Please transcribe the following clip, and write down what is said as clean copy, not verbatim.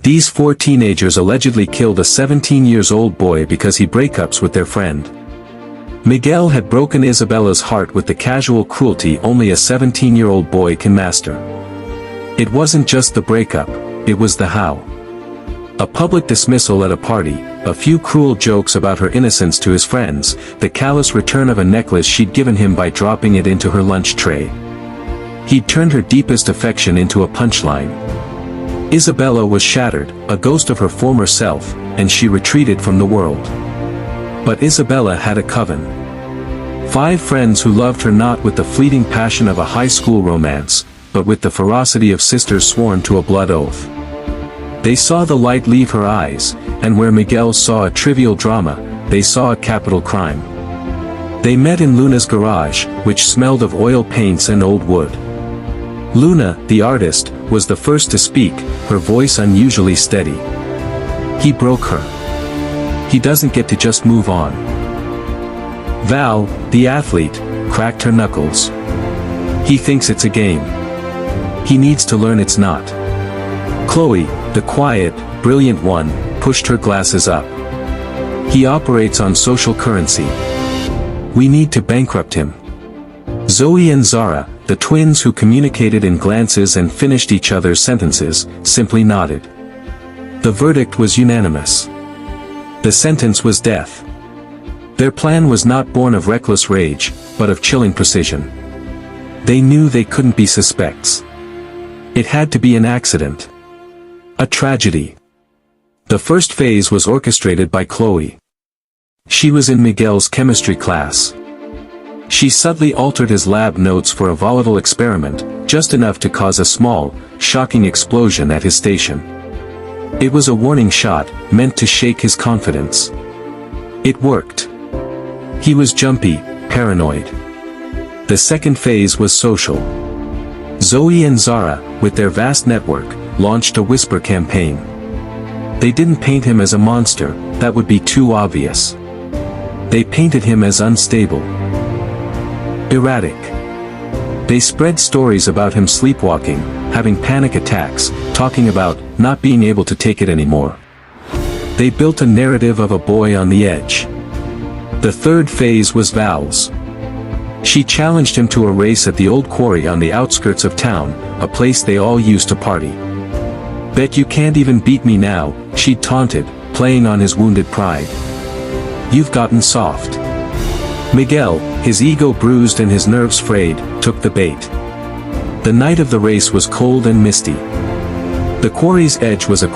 These 4 teenagers allegedly killed a 17-year-old boy because he breakups with their friend. Miguel had broken Isabella's heart with the casual cruelty only a 17-year-old boy can master. It wasn't just the breakup, it was the how. A public dismissal at a party, a few cruel jokes about her innocence to his friends, the callous return of a necklace she'd given him by dropping it into her lunch tray. He'd turned her deepest affection into a punchline. Isabella was shattered, a ghost of her former self, and she retreated from the world. But Isabella had a coven. 5 friends who loved her not with the fleeting passion of a high school romance, but with the ferocity of sisters sworn to a blood oath. They saw the light leave her eyes, and where Miguel saw a trivial drama, they saw a capital crime. They met in Luna's garage, which smelled of oil paints and old wood. Luna, the artist, was the first to speak, her voice unusually steady. He broke her. He doesn't get to just move on. Val, the athlete, cracked her knuckles. He thinks it's a game. He needs to learn it's not. Chloe, the quiet, brilliant one, pushed her glasses up. He operates on social currency. We need to bankrupt him. Zoe and Zara, the twins who communicated in glances and finished each other's sentences, simply nodded. The verdict was unanimous. The sentence was death. Their plan was not born of reckless rage, but of chilling precision. They knew they couldn't be suspects. It had to be an accident. A tragedy. The first phase was orchestrated by Chloe. She was in Miguel's chemistry class. She subtly altered his lab notes for a volatile experiment, just enough to cause a small, shocking explosion at his station. It was a warning shot, meant to shake his confidence. It worked. He was jumpy, paranoid. The second phase was social. Zoe and Zara, with their vast network, launched a whisper campaign. They didn't paint him as a monster, that would be too obvious. They painted him as unstable. Erratic. They spread stories about him sleepwalking, having panic attacks, talking about not being able to take it anymore. They built a narrative of a boy on the edge. The third phase was Val's. She challenged him to a race at the old quarry on the outskirts of town, a place they all used to party. Bet you can't even beat me now, she taunted, playing on his wounded pride. You've gotten soft. Miguel, his ego bruised and his nerves frayed, took the bait. The night of the race was cold and misty. The quarry's edge was a